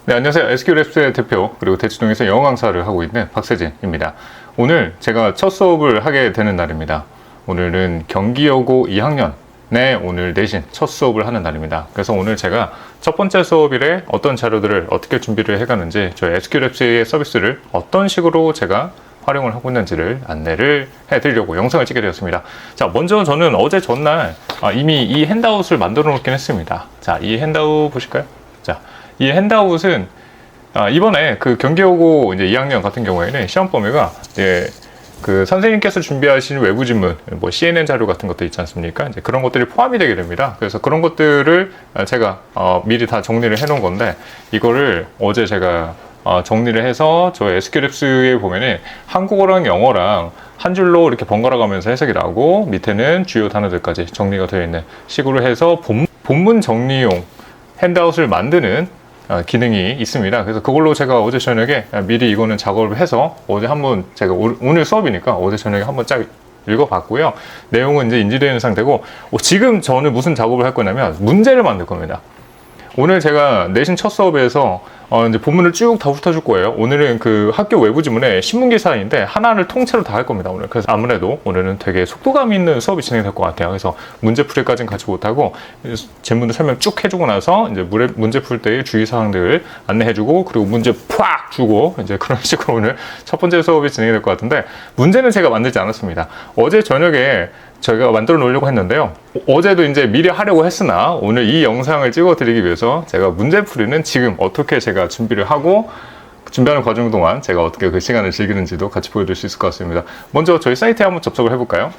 네, 안녕하세요. SQL랩스의 대표 그리고 대치동에서 영어 강사를 하고 있는 박세진입니다. 오늘 제가 첫 수업을 하게 되는 날입니다. 오늘은 경기여고 2학년의 오늘 내신 첫 수업을 하는 날입니다. 그래서 오늘 제가 첫 번째 수업일에 어떤 자료들을 어떻게 준비를 해가는지 저희 SQL랩스의 서비스를 어떤 식으로 제가 활용을 하고 있는지를 안내를 해드리려고 영상을 찍게 되었습니다. 자, 먼저 저는 어제 전날 이미 이 핸드아웃을 만들어 놓긴 했습니다. 자, 이 핸드아웃 보실까요? 자, 이 핸드아웃은 이번에 그 경기여고 이제 2학년 같은 경우에는 시험 범위가 그 선생님께서 준비하신 외부 지문, 뭐 CNN 자료 같은 것도 있지 않습니까? 이제 그런 것들이 포함이 되게 됩니다. 그래서 그런 것들을 제가 미리 다 정리를 해 놓은 건데, 이거를 어제 제가 정리를 해서 저희 SQL랩스에 보면은 한국어랑 영어랑 한 줄로 이렇게 번갈아 가면서 해석이 나오고, 밑에는 주요 단어들까지 정리가 되어 있는 식으로 해서 본문 정리용 핸드아웃을 만드는 기능이 있습니다. 그래서 그걸로 제가 어제 저녁에 미리 이거는 작업을 해서 어제 한번 제가 오늘 수업이니까 어제 저녁에 한번 쫙 읽어봤고요. 내용은 이제 인지되는 상태고, 지금 저는 무슨 작업을 할 거냐면 문제를 만들 겁니다. 오늘 제가 내신 첫 수업에서 이제 본문을 쭉 다 훑어줄 거예요. 오늘은 그 학교 외부 지문에 신문 기사인데 하나를 통째로 다 할 겁니다, 오늘. 그래서 아무래도 오늘은 되게 속도감 있는 수업이 진행이 될 것 같아요. 그래서 문제 풀이까지는 같이 못하고 제문도 설명 쭉 해주고 나서 이제 문제 풀 때의 주의사항들을 안내해주고, 그리고 문제 팍 주고, 이제 그런 식으로 오늘 첫 번째 수업이 진행이 될 것 같은데, 문제는 제가 만들지 않았습니다. 어제 저녁에 저희가 만들어 놓으려고 했는데요. 어제도 이제 미리 하려고 했으나 오늘 이 영상을 찍어 드리기 위해서 제가 문제풀이는 지금 어떻게 제가 준비를 하고, 준비하는 과정 동안 제가 어떻게 그 시간을 즐기는지도 같이 보여드릴 수 있을 것 같습니다. 먼저 저희 사이트에 한번 접속을 해볼까요?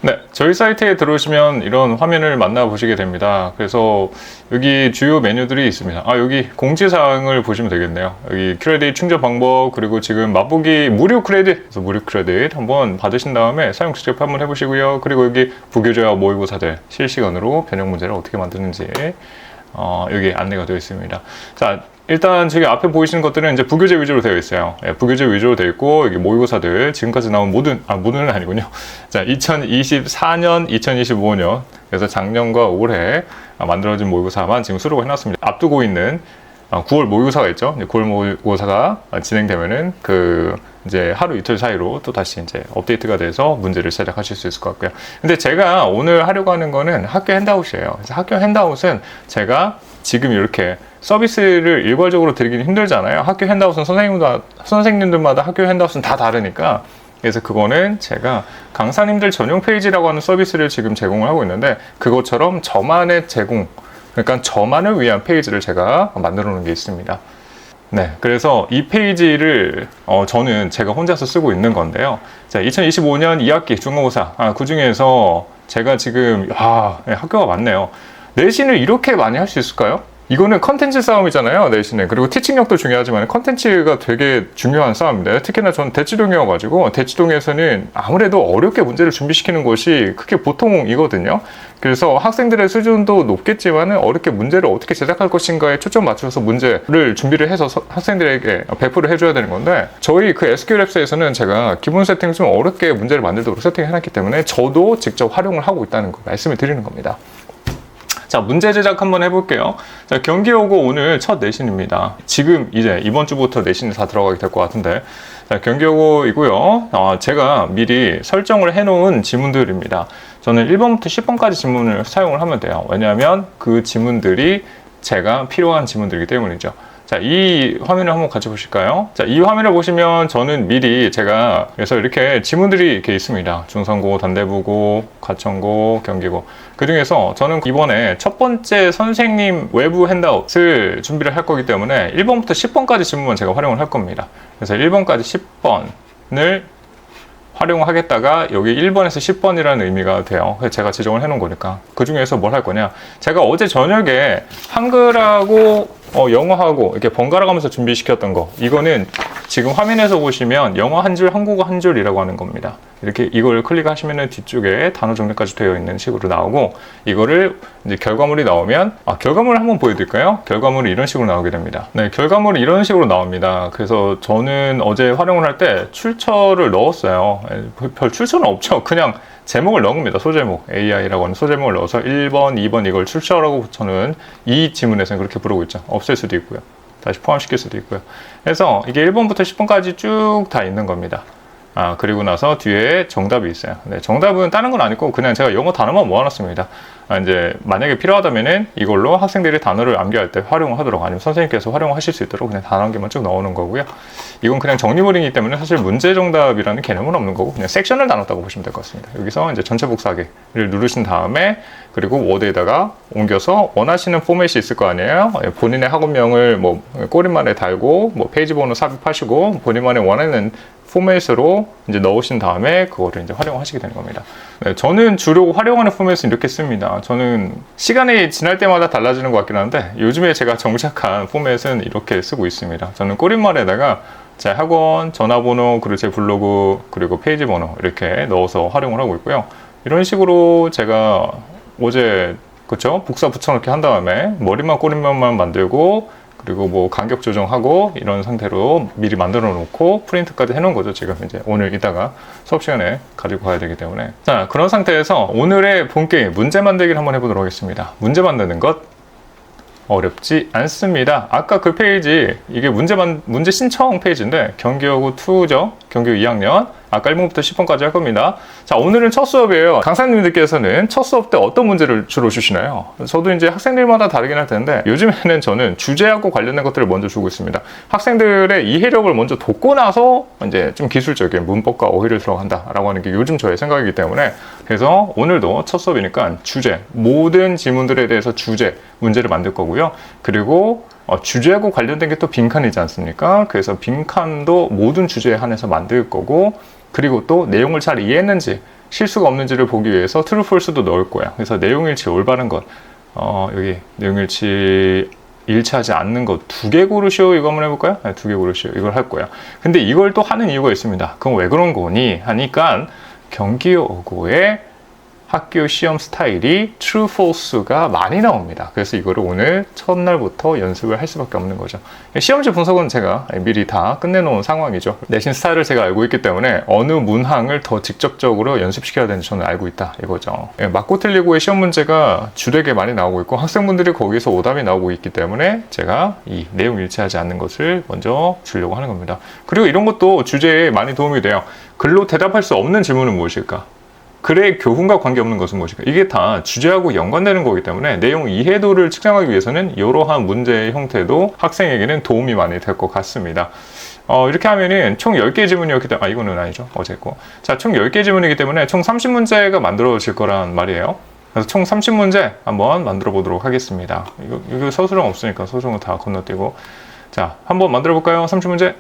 네, 저희 사이트에 들어오시면 이런 화면을 만나보시게 됩니다. 그래서 여기 주요 메뉴들이 있습니다. 여기 공지사항을 보시면 되겠네요. 여기 크레딧 충전 방법, 그리고 지금 맛보기 무료 크레딧, 그래서 무료 크레딧 한번 받으신 다음에 사용 직접 한번 해보시고요. 그리고 여기 부교재와 모의고사들 실시간으로 변형 문제를 어떻게 만드는지 여기 안내가 되어 있습니다. 자, 일단 저기 앞에 보이시는 것들은 이제 부교재 위주로 되어 있어요. 부교재 위주로 되어 있고, 여기 모의고사들 지금까지 나온 모든은 아니군요. 자, 2024년, 2025년, 그래서 작년과 올해 만들어진 모의고사만 지금 수록을 해놨습니다. 앞두고 있는 9월 모의고사가 있죠. 9월 모의고사가 진행되면은 이제 하루 이틀 사이로 또 다시 이제 업데이트가 돼서 문제를 시작하실 수 있을 것 같고요. 근데 제가 오늘 하려고 하는 거는 학교 핸드아웃이에요. 그래서 학교 핸드아웃은 제가 지금 이렇게 서비스를 일괄적으로 드리기는 힘들잖아요. 학교 핸드아웃은 선생님들마다 학교 핸드아웃은 다 다르니까. 그래서 그거는 제가 강사님들 전용 페이지라고 하는 서비스를 지금 제공을 하고 있는데, 그것처럼 저만의 그러니까 저만을 위한 페이지를 제가 만들어 놓은 게 있습니다. 네, 그래서 이 페이지를 저는 제가 혼자서 쓰고 있는 건데요. 자, 2025년 2학기 중간고사, 그 중에서 제가 지금 학교가 많네요. 내신을 이렇게 많이 할 수 있을까요? 이거는 컨텐츠 싸움이잖아요, 내신은. 그리고 티칭력도 중요하지만 컨텐츠가 되게 중요한 싸움입니다. 특히나 저는 대치동이어가지고, 대치동에서는 아무래도 어렵게 문제를 준비시키는 것이 그게 보통이거든요. 그래서 학생들의 수준도 높겠지만 어렵게 문제를 어떻게 제작할 것인가에 초점 맞춰서 문제를 준비를 해서 학생들에게 배포를 해줘야 되는 건데, 저희 그 SQL랩스에서는 제가 기본 세팅 좀 어렵게 문제를 만들도록 세팅해놨기 때문에 저도 직접 활용을 하고 있다는 거 말씀을 드리는 겁니다. 자, 문제 제작 한번 해볼게요. 자, 경기여고 오늘 첫 내신입니다. 지금 이제 이번 주부터 내신이 다 들어가게 될 것 같은데, 자, 경기여고이고요. 제가 미리 설정을 해놓은 지문들입니다. 저는 1번부터 10번까지 지문을 사용을 하면 돼요. 왜냐하면 그 지문들이 제가 필요한 지문들이기 때문이죠. 자, 이 화면을 한번 같이 보실까요? 자, 이 화면을 보시면 저는 미리 제가 그래서 이렇게 지문들이 이렇게 있습니다. 중상고, 단대부고, 과천고, 경기고. 그 중에서 저는 이번에 첫 번째 선생님 외부 핸드아웃을 준비를 할 거기 때문에 1번부터 10번까지 지문만 제가 활용을 할 겁니다. 그래서 1번까지 10번을 활용하겠다가 여기 1번에서 10번이라는 의미가 돼요. 그래서 제가 지정을 해놓은 거니까. 그 중에서 뭘 할 거냐? 제가 어제 저녁에 한글하고 영어하고 이렇게 번갈아 가면서 준비시켰던 거, 이거는 지금 화면에서 보시면 영어 한 줄, 한국어 한 줄이라고 하는 겁니다. 이렇게 이걸 클릭하시면은 뒤쪽에 단어 정리까지 되어 있는 식으로 나오고, 이거를 이제 결과물이 나오면, 결과물을 한번 보여드릴까요? 결과물이 이런 식으로 나오게 됩니다. 네, 결과물이 이런 식으로 나옵니다. 그래서 저는 어제 활용을 할 때 출처를 넣었어요. 별 출처는 없죠. 그냥 제목을 넣은 겁니다. 소제목, AI라고 하는 소제목을 넣어서 1번, 2번 이걸 출처라고 저는 이 지문에서는 그렇게 부르고 있죠. 없앨 수도 있고요. 다시 포함시킬 수도 있고요. 그래서 이게 1번부터 10번까지 쭉 다 있는 겁니다. 그리고 나서 뒤에 정답이 있어요. 네, 정답은 다른 건 아니고 그냥 제가 영어 단어만 모아놨습니다. 이제 만약에 필요하다면은 이걸로 학생들이 단어를 암기할 때 활용을 하도록, 아니면 선생님께서 활용하실 수 있도록 그냥 단어 한 개만 쭉 넣어놓은 거고요. 이건 그냥 정리물이기 때문에 사실 문제 정답이라는 개념은 없는 거고 그냥 섹션을 나눴다고 보시면 될 것 같습니다. 여기서 이제 전체 복사하기를 누르신 다음에, 그리고 워드에다가 옮겨서 원하시는 포맷이 있을 거 아니에요. 본인의 학원명을 뭐 꼬리말에 달고 뭐 페이지 번호 삽입하시고 본인만의 원하는 포맷으로 이제 넣으신 다음에 그거를 이제 활용하시게 되는 겁니다. 네, 저는 주로 활용하는 포맷은 이렇게 씁니다. 저는 시간이 지날 때마다 달라지는 것 같긴 한데 요즘에 제가 정착한 포맷은 이렇게 쓰고 있습니다. 저는 꼬리말에다가 제 학원 전화번호, 그리고 제 블로그, 그리고 페이지 번호 이렇게 넣어서 활용을 하고 있고요. 이런 식으로 제가 어제 그쵸? 복사 붙여넣기 한 다음에 머리만 꼬리말만 만들고, 그리고 뭐 간격 조정하고 이런 상태로 미리 만들어 놓고 프린트까지 해놓은 거죠. 지금 이제 오늘 이따가 수업 시간에 가지고 가야 되기 때문에. 자, 그런 상태에서 오늘의 본 게임 문제 만들기를 한번 해보도록 하겠습니다. 문제 만드는 것 어렵지 않습니다. 아까 그 페이지, 이게 문제 신청 페이지인데 경기여고 2죠. 경기여고 2학년. 아까 1번부터 10번까지 할 겁니다. 자, 오늘은 첫 수업이에요. 강사님들께서는 첫 수업 때 어떤 문제를 주로 주시나요? 저도 이제 학생들마다 다르긴 할 텐데 요즘에는 저는 주제하고 관련된 것들을 먼저 주고 있습니다. 학생들의 이해력을 먼저 돋고 나서 이제 좀 기술적인 문법과 어휘를 들어간다라고 하는 게 요즘 저의 생각이기 때문에, 그래서 오늘도 첫 수업이니까 주제, 모든 지문들에 대해서 주제, 문제를 만들 거고요. 그리고 주제하고 관련된 게 또 빈칸이지 않습니까? 그래서 빈칸도 모든 주제에 한해서 만들 거고, 그리고 또 내용을 잘 이해했는지 실수가 없는지를 보기 위해서 true, false도 넣을 거야. 그래서 내용일치 올바른 것, 여기 내용일치 일치하지 않는 것 2개 고르시오, 이거 한번 해볼까요? 네, 2개 고르시오, 이걸 할 거야. 근데 이걸 또 하는 이유가 있습니다. 그럼 왜 그런 거니? 하니까 경기여고의 학교 시험 스타일이 true, false가 많이 나옵니다. 그래서 이거를 오늘 첫날부터 연습을 할 수밖에 없는 거죠. 시험지 분석은 제가 미리 다 끝내놓은 상황이죠. 내신 스타일을 제가 알고 있기 때문에 어느 문항을 더 직접적으로 연습시켜야 되는지 저는 알고 있다, 이거죠. 맞고 틀리고의 시험 문제가 주되게 많이 나오고 있고 학생분들이 거기서 오답이 나오고 있기 때문에 제가 이 내용 일치하지 않는 것을 먼저 주려고 하는 겁니다. 그리고 이런 것도 주제에 많이 도움이 돼요. 글로 대답할 수 없는 질문은 무엇일까? 글의 교훈과 관계없는 것은 무엇일까? 이게 다 주제하고 연관되는 거기 때문에 내용 이해도를 측정하기 위해서는 이러한 문제의 형태도 학생에게는 도움이 많이 될 것 같습니다. 이렇게 하면은 총 10개 지문이었기 때문에, 이거는 아니죠. 어제 거. 자, 총 10개 지문이기 때문에 총 30문제가 만들어질 거란 말이에요. 그래서 총 30문제 한번 만들어 보도록 하겠습니다. 이거 서술형 없으니까 서술형은 다 건너뛰고. 자, 한번 만들어 볼까요? 30문제.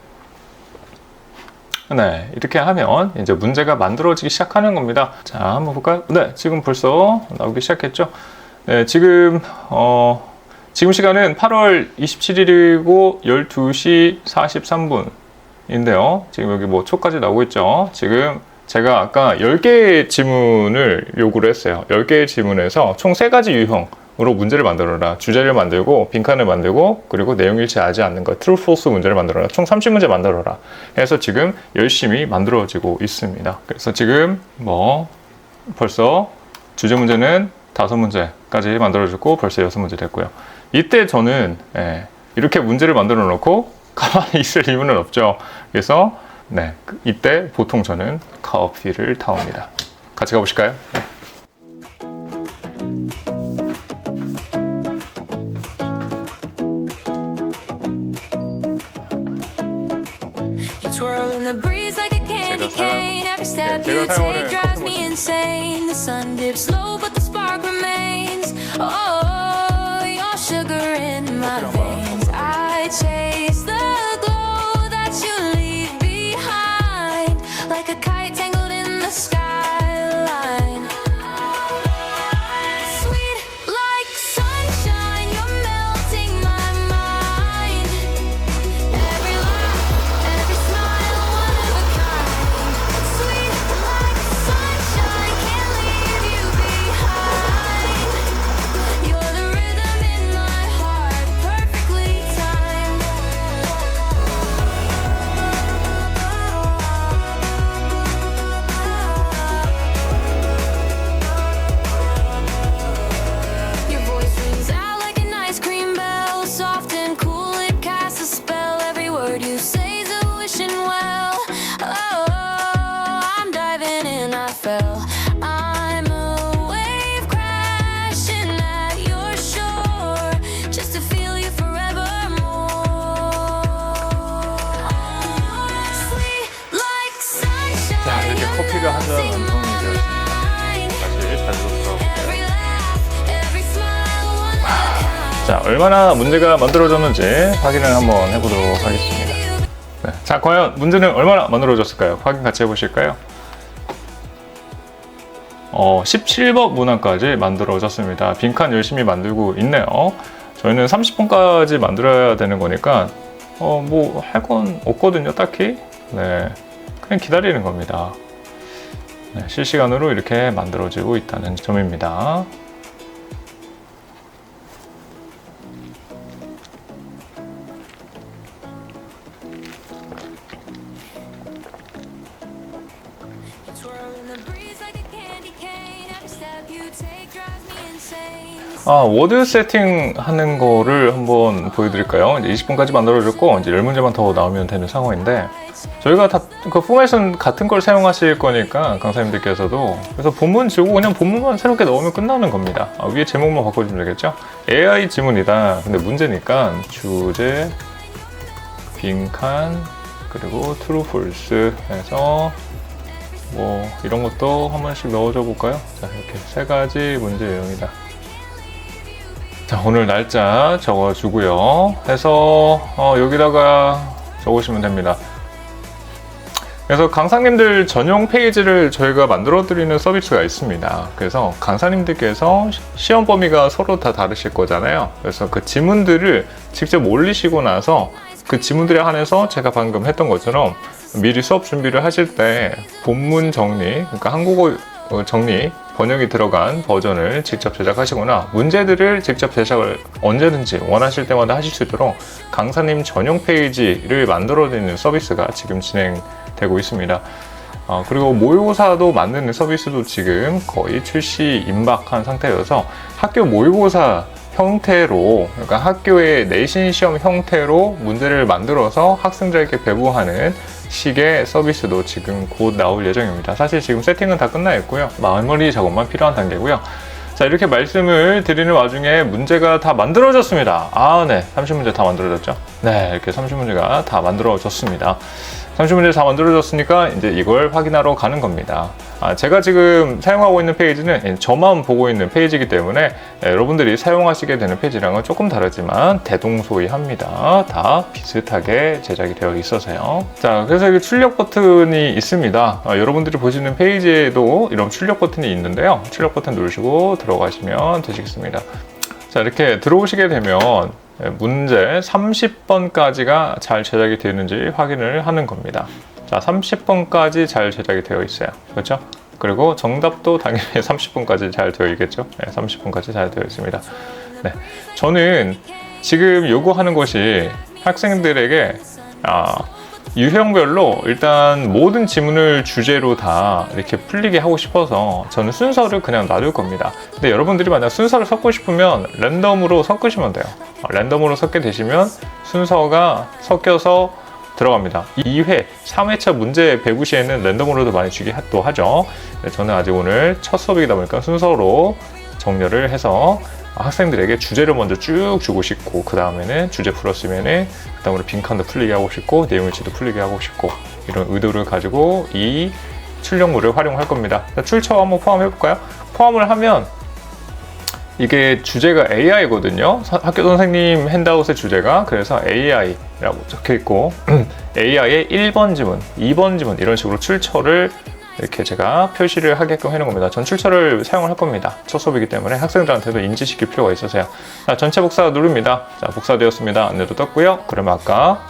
네, 이렇게 하면 이제 문제가 만들어지기 시작하는 겁니다. 자, 한번 볼까요? 네, 지금 벌써 나오기 시작했죠. 네, 지금 시간은 8월 27일이고 12시 43분인데요. 지금 여기 뭐 초까지 나오고 있죠. 지금 제가 아까 10개의 지문을 요구를 했어요. 10개의 지문에서 총 3가지 유형으로 문제를 만들어라. 주제를 만들고 빈칸을 만들고 그리고 내용 일치하지 않는 것, true, false 문제를 만들어라. 총 30문제 만들어라 해서 지금 열심히 만들어지고 있습니다. 그래서 지금 뭐 벌써 주제 문제는 5문제까지 만들어졌고 벌써 6문제 됐고요. 이때 저는 이렇게 문제를 만들어 놓고 가만히 있을 이유는 없죠. 그래서 네, 이때 보통 저는 커피를 타옵니다. 같이 가보실까요? Twirling the breeze like a candy cane. Every step you take drives me insane. The sun dips low, but the spark remains. Oh, your sugar in my veins. I chase the glow that you leave behind, like a kite tangled in the skyline. Sweet like sunshine, you're melting my mind. Every laugh, every 자, 얼마나 문제가 만들어졌는지 확인을 한번 해보도록 하겠습니다. 네, 자, 과연 문제는 얼마나 만들어졌을까요? 확인 같이 해보실까요? 17번 문항까지 만들어졌습니다. 빈칸 열심히 만들고 있네요. 저희는 30번까지 만들어야 되는 거니까 뭐 할 건 없거든요, 딱히. 네, 그냥 기다리는 겁니다. 네, 실시간으로 이렇게 만들어지고 있다는 점입니다. 워드 세팅 하는 거를 한번 보여드릴까요? 이제 20분까지 만들어졌고, 이제 10문제만 더 나오면 되는 상황인데, 저희가 다 그 포맷은 같은 걸 사용하실 거니까, 강사님들께서도. 그래서 본문 주고 그냥 본문만 새롭게 넣으면 끝나는 겁니다. 위에 제목만 바꿔주면 되겠죠? AI 지문이다. 근데 문제니까, 주제, 빈칸, 그리고 true, false 해서, 뭐, 이런 것도 한 번씩 넣어줘 볼까요? 자, 이렇게 세 가지 문제 유형이다. 자, 오늘 날짜 적어주고요. 해서 여기다가 적으시면 됩니다. 그래서 강사님들 전용 페이지를 저희가 만들어드리는 서비스가 있습니다. 그래서 강사님들께서 시험 범위가 서로 다 다르실 거잖아요. 그래서 그 지문들을 직접 올리시고 나서 그 지문들에 한해서 제가 방금 했던 것처럼 미리 수업 준비를 하실 때 본문 정리, 그러니까 한국어 정리, 번역이 들어간 버전을 직접 제작하시거나 문제들을 직접 제작을 언제든지 원하실 때마다 하실 수 있도록 강사님 전용 페이지를 만들어드리는 서비스가 지금 진행되고 있습니다. 그리고 모의고사도 만드는 서비스도 지금 거의 출시 임박한 상태여서 학교 모의고사 형태로, 그러니까 학교의 내신 시험 형태로 문제를 만들어서 학생들에게 배부하는 식의 서비스도 지금 곧 나올 예정입니다. 사실 지금 세팅은 다 끝나 있고요. 마무리 작업만 필요한 단계고요. 자, 이렇게 말씀을 드리는 와중에 문제가 다 만들어졌습니다. 네. 30문제 다 만들어졌죠? 네, 이렇게 30문제가 다 만들어졌습니다. 30문제 다 만들어졌으니까 이제 이걸 확인하러 가는 겁니다. 제가 지금 사용하고 있는 페이지는 저만 보고 있는 페이지이기 때문에 여러분들이 사용하시게 되는 페이지랑은 조금 다르지만 대동소이합니다. 다 비슷하게 제작이 되어 있어서요. 자, 그래서 여기 출력 버튼이 있습니다. 여러분들이 보시는 페이지에도 이런 출력 버튼이 있는데요. 출력 버튼 누르시고 들어가시면 되시겠습니다. 자, 이렇게 들어오시게 되면 문제 30번까지가 잘 제작이 되는지 확인을 하는 겁니다. 자, 30번까지 잘 제작이 되어 있어요. 그렇죠? 그리고 정답도 당연히 30번까지 잘 되어 있겠죠? 네, 30번까지 잘 되어 있습니다. 네, 저는 지금 요구하는 것이 학생들에게 유형별로 일단 모든 지문을 주제로 다 이렇게 풀리게 하고 싶어서 저는 순서를 그냥 놔둘 겁니다. 근데 여러분들이 만약 순서를 섞고 싶으면 랜덤으로 섞으시면 돼요. 랜덤으로 섞게 되시면 순서가 섞여서 들어갑니다. 2회, 3회차 문제 배구 시에는 랜덤으로도 많이 주기도 하죠. 저는 아직 오늘 첫 수업이다 보니까 순서로 정렬을 해서 학생들에게 주제를 먼저 쭉 주고 싶고, 그 다음에는 주제 풀었으면은 그 다음으로 빈칸도 풀리게 하고 싶고, 내용일지도 풀리게 하고 싶고, 이런 의도를 가지고 이 출력물을 활용할 겁니다. 출처 한번 포함해 볼까요? 포함을 하면 이게 주제가 AI거든요. 학교 선생님 핸드아웃의 주제가 그래서 AI라고 적혀 있고 AI의 1번 지문, 2번 지문 이런 식으로 출처를 이렇게 제가 표시를 하게끔 해놓은 겁니다. 전 출처를 사용을 할 겁니다. 첫 수업이기 때문에 학생들한테도 인지시킬 필요가 있어서요. 자, 전체 복사 누릅니다. 자, 복사되었습니다. 안내도 떴고요. 그러면 아까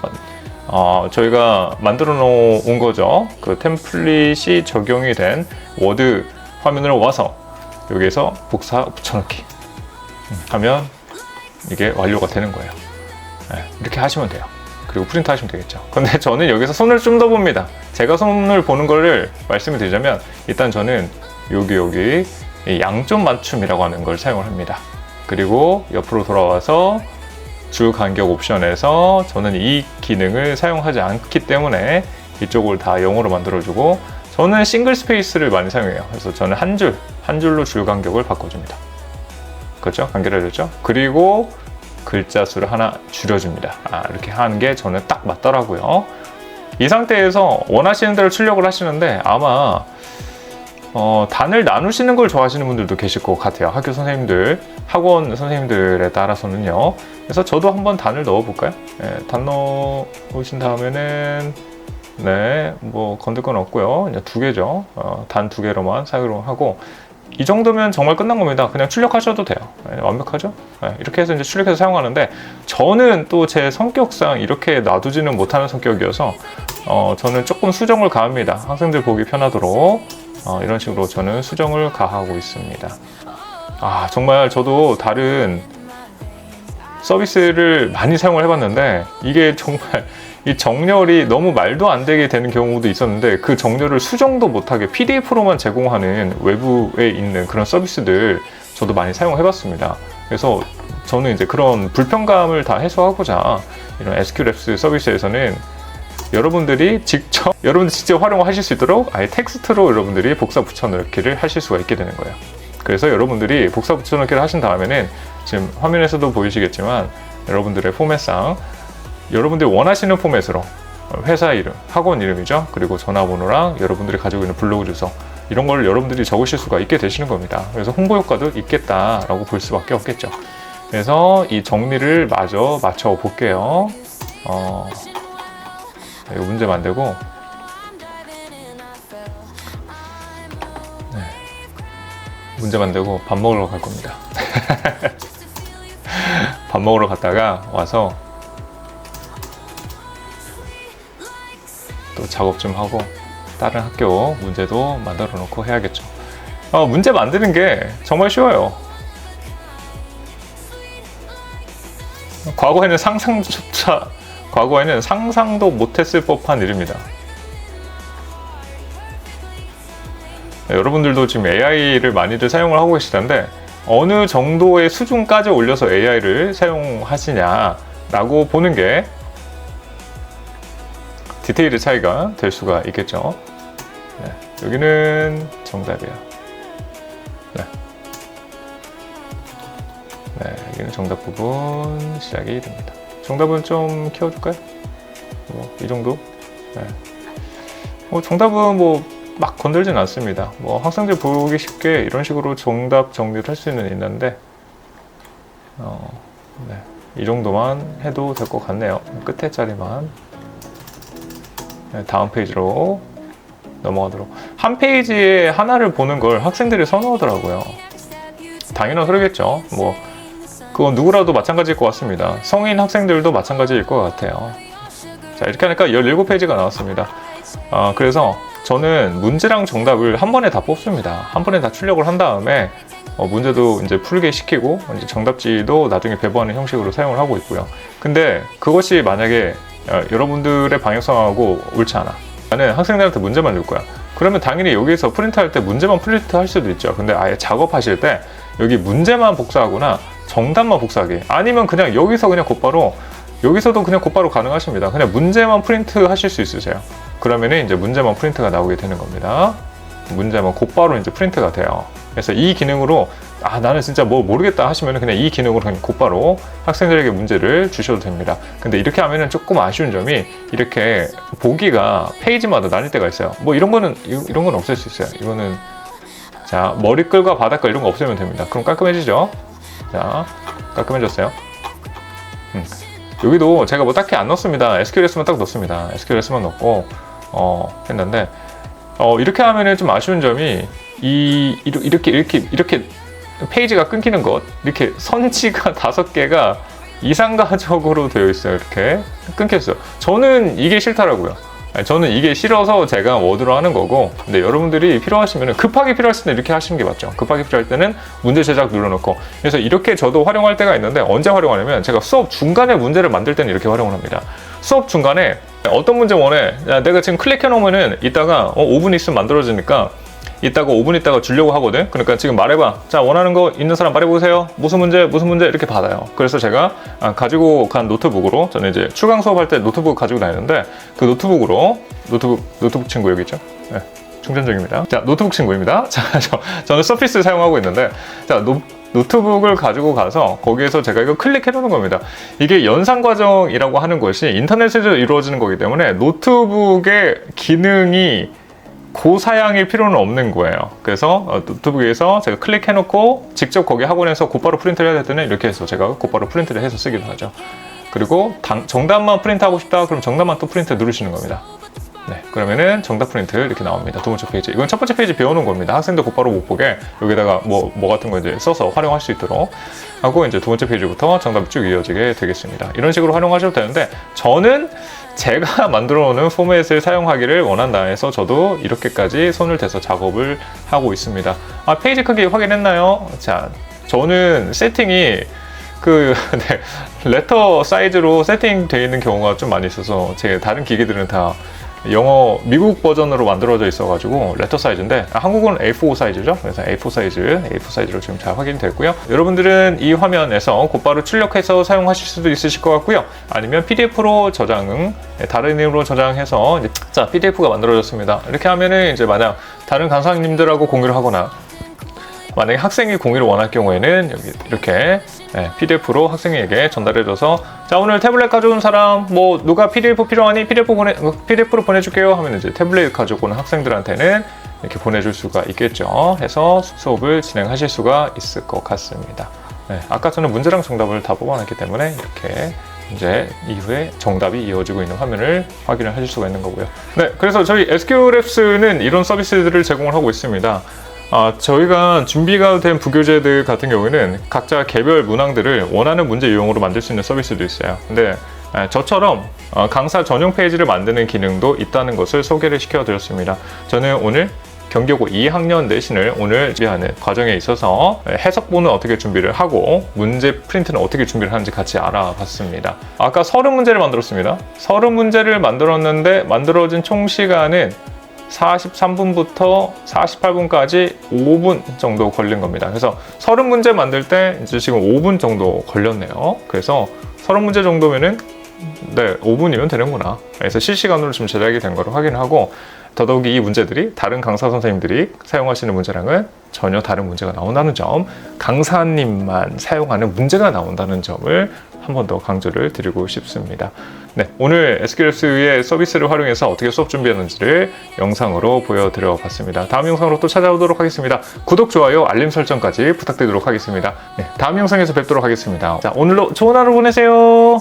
저희가 만들어 놓은 거죠. 그 템플릿이 적용이 된 워드 화면으로 와서 여기에서 복사 붙여넣기 하면 이게 완료가 되는 거예요. 네, 이렇게 하시면 돼요. 그리고 프린트 하시면 되겠죠. 근데 저는 여기서 손을 좀 더 봅니다. 제가 손을 보는 거를 말씀을 드리자면 일단 저는 여기 양쪽 맞춤이라고 하는 걸 사용을 합니다. 그리고 옆으로 돌아와서 주 간격 옵션에서 저는 이 기능을 사용하지 않기 때문에 이쪽을 다 영어로 만들어주고, 저는 싱글 스페이스를 많이 사용해요. 그래서 저는 한 줄로 줄 간격을 바꿔줍니다. 그렇죠? 간결해졌죠? 그리고 글자 수를 하나 줄여줍니다. 이렇게 하는 게 저는 딱 맞더라고요. 이 상태에서 원하시는 대로 출력을 하시는데 아마 단을 나누시는 걸 좋아하시는 분들도 계실 것 같아요. 학교 선생님들, 학원 선생님들에 따라서는요. 그래서 저도 한번 단을 넣어볼까요? 네, 단 넣으신 다음에는 네, 뭐 건들 건 없고요. 이제 2개죠. 단 2개로만 사용을 하고 이 정도면 정말 끝난 겁니다. 그냥 출력하셔도 돼요. 네, 완벽하죠? 네, 이렇게 해서 이제 출력해서 사용하는데 저는 또 제 성격상 이렇게 놔두지는 못하는 성격이어서 저는 조금 수정을 가합니다. 학생들 보기 편하도록 이런 식으로 저는 수정을 가하고 있습니다. 정말 저도 다른 서비스를 많이 사용을 해봤는데 이게 정말 이 정렬이 너무 말도 안 되게 되는 경우도 있었는데 그 정렬을 수정도 못하게 PDF로만 제공하는 외부에 있는 그런 서비스들 저도 많이 사용해봤습니다. 그래서 저는 이제 그런 불편감을 다 해소하고자 이런 SQLabs 서비스에서는 여러분들이 직접 활용하실 수 있도록 아예 텍스트로 여러분들이 복사 붙여넣기를 하실 수가 있게 되는 거예요. 그래서 여러분들이 복사 붙여넣기를 하신 다음에는 지금 화면에서도 보이시겠지만 여러분들의 포맷상 여러분들이 원하시는 포맷으로 회사 이름, 학원 이름이죠. 그리고 전화번호랑 여러분들이 가지고 있는 블로그 주소 이런 걸 여러분들이 적으실 수가 있게 되시는 겁니다. 그래서 홍보 효과도 있겠다라고 볼 수밖에 없겠죠. 그래서 이 정리를 마저 맞춰 볼게요. 이거 문제 만들고 문제 만들고 밥 먹으러 갈 겁니다. 밥 먹으러 갔다가 와서 또 작업 좀 하고 다른 학교 문제도 만들어 놓고 해야겠죠. 문제 만드는 게 정말 쉬워요. 과거에는 상상도 못했을 법한 일입니다. 여러분들도 지금 AI를 많이들 사용을 하고 계시던데 어느 정도의 수준까지 올려서 AI를 사용하시냐라고 보는 게 디테일의 차이가 될 수가 있겠죠. 네, 여기는 정답이에요. 네, 여기는 정답 부분 시작이 됩니다. 정답은 좀 키워줄까요? 이 정도? 네. 정답은 막 건들진 않습니다. 학생들 보기 쉽게 이런 식으로 정답 정리를 할 수는 있는데, 네. 이 정도만 해도 될 것 같네요. 끝에 자리만. 네, 다음 페이지로 넘어가도록. 한 페이지에 하나를 보는 걸 학생들이 선호하더라고요. 당연한 소리겠죠. 그건 누구라도 마찬가지일 것 같습니다. 성인 학생들도 마찬가지일 것 같아요. 자, 이렇게 하니까 17페이지가 나왔습니다. 그래서 저는 문제랑 정답을 한 번에 다 뽑습니다. 한 번에 다 출력을 한 다음에 문제도 이제 풀게 시키고 이제 정답지도 나중에 배부하는 형식으로 사용을 하고 있고요. 근데 그것이 만약에 여러분들의 방향성하고 옳지 않아. 나는 학생들한테 문제만 줄 거야. 그러면 당연히 여기서 프린트할 때 문제만 프린트할 수도 있죠. 근데 아예 작업하실 때 여기 문제만 복사하거나 정답만 복사하기, 아니면 그냥 여기서 그냥 곧바로 여기서도 그냥 곧바로 가능하십니다. 그냥 문제만 프린트 하실 수 있으세요. 그러면은 이제 문제만 프린트가 나오게 되는 겁니다. 문제만 곧바로 이제 프린트가 돼요. 그래서 이 기능으로 나는 진짜 모르겠다 하시면은 그냥 이 기능으로 그냥 곧바로 학생들에게 문제를 주셔도 됩니다. 근데 이렇게 하면은 조금 아쉬운 점이 이렇게 보기가 페이지마다 나뉠 때가 있어요. 이런 건 없앨 수 있어요. 이거는 자, 머리글과 바닥글 이런 거 없애면 됩니다. 그럼 깔끔해지죠? 자, 깔끔해졌어요. 여기도 제가 딱히 안 넣습니다. SQLS만 딱 넣습니다. SQLS만 넣고 했는데 이렇게 하면은 좀 아쉬운 점이 이렇게 페이지가 끊기는 것, 이렇게 선지가 5개가 이상가적으로 되어 있어요. 이렇게 끊겼어요. 저는 이게 싫더라고요. 저는 이게 싫어서 제가 워드로 하는 거고, 근데 여러분들이 필요하시면 급하게 필요할 때는 이렇게 하시는 게 맞죠. 급하게 필요할 때는 문제 제작 눌러놓고. 그래서 이렇게 저도 활용할 때가 있는데 언제 활용하냐면 제가 수업 중간에 문제를 만들 때는 이렇게 활용을 합니다. 수업 중간에 어떤 문제 원해? 내가 지금 클릭해 놓으면은 이따가 5분 있으면 만들어지니까 이따가 5분 있다가 주려고 하거든. 그러니까 지금 말해봐. 자, 원하는 거 있는 사람 말해보세요. 무슨 문제 이렇게 받아요. 그래서 제가 가지고 간 노트북으로, 저는 이제 출강 수업할 때 노트북 가지고 다니는데 그 노트북으로 노트북 친구 여기 있죠. 네, 충전 중입니다. 자, 노트북 친구입니다. 자, 저는 서피스 사용하고 있는데, 자, 노트북을 가지고 가서 거기에서 제가 이거 클릭해 놓는 겁니다. 이게 연산 과정이라고 하는 것이 인터넷에서 이루어지는 거기 때문에 노트북의 기능이 고사양일 필요는 없는 거예요. 그래서 노트북에서 제가 클릭해놓고 직접 거기 학원에서 곧바로 프린트를 해야 될 때는 이렇게 해서 제가 곧바로 프린트를 해서 쓰기도 하죠. 그리고 정답만 프린트하고 싶다 그럼 정답만 또 프린트 누르시는 겁니다. 네, 그러면은 정답 프린트 이렇게 나옵니다. 두 번째 페이지. 이건 첫 번째 페이지 배워놓은 겁니다. 학생들 곧바로 못 보게 여기다가 뭐 같은 거 이제 써서 활용할 수 있도록 하고 이제 두 번째 페이지부터 정답이 쭉 이어지게 되겠습니다. 이런 식으로 활용하셔도 되는데 저는 제가 만들어 놓은 포맷을 사용하기를 원한다 해서 저도 이렇게까지 손을 대서 작업을 하고 있습니다. 아, 페이지 크기 확인했나요? 자, 저는 세팅이 네, 레터 사이즈로 세팅되어 있는 경우가 좀 많이 있어서 제 다른 기기들은 다 영어 미국 버전으로 만들어져 있어가지고 레터 사이즈인데 한국은 A4 사이즈죠. 그래서 A4 사이즈로 지금 잘 확인됐고요. 여러분들은 이 화면에서 곧바로 출력해서 사용하실 수도 있으실 것 같고요. 아니면 PDF로 다른 이름으로 저장해서 자 PDF가 만들어졌습니다. 이렇게 하면은 이제 만약 다른 강사님들하고 공유를 하거나 만약에 학생이 공유를 원할 경우에는 여기 이렇게 PDF로 학생에게 전달해줘서 자 오늘 태블릿 가져온 사람 뭐 누가 PDF 필요하니 PDF로 보내줄게요 하면 이제 태블릿 가지고 오는 학생들한테는 이렇게 보내줄 수가 있겠죠. 해서 수업을 진행하실 수가 있을 것 같습니다. 네, 아까 저는 문제랑 정답을 다 뽑아놨기 때문에 이렇게 이제 이후에 정답이 이어지고 있는 화면을 확인을 하실 수가 있는 거고요. 네, 그래서 저희 SQLaps는 이런 서비스들을 제공을 하고 있습니다. 저희가 준비가 된 부교재들 같은 경우에는 각자 개별 문항들을 원하는 문제 유형으로 만들 수 있는 서비스도 있어요. 근데 저처럼 강사 전용 페이지를 만드는 기능도 있다는 것을 소개를 시켜드렸습니다. 저는 오늘 경기고 2학년 내신을 오늘 준비하는 과정에 있어서 해석본은 어떻게 준비를 하고 문제 프린트는 어떻게 준비를 하는지 같이 알아봤습니다. 아까 30문제를 만들었습니다. 30문제를 만들었는데 만들어진 총 시간은 43분부터 48분까지 5분 정도 걸린 겁니다. 그래서 30문제 만들 때 이제 지금 5분 정도 걸렸네요. 그래서 30문제 정도면은 네, 5분이면 되는구나. 그래서 실시간으로 지금 제작이 된 거를 확인하고 더더욱이 이 문제들이 다른 강사 선생님들이 사용하시는 문제랑은 전혀 다른 문제가 나온다는 점, 강사님만 사용하는 문제가 나온다는 점을 한 번 더 강조를 드리고 싶습니다. 네, 오늘 SQLaps의 서비스를 활용해서 어떻게 수업 준비하는지를 영상으로 보여드려 봤습니다. 다음 영상으로 또 찾아오도록 하겠습니다. 구독, 좋아요, 알림 설정까지 부탁드리도록 하겠습니다. 네, 다음 영상에서 뵙도록 하겠습니다. 자, 오늘도 좋은 하루 보내세요.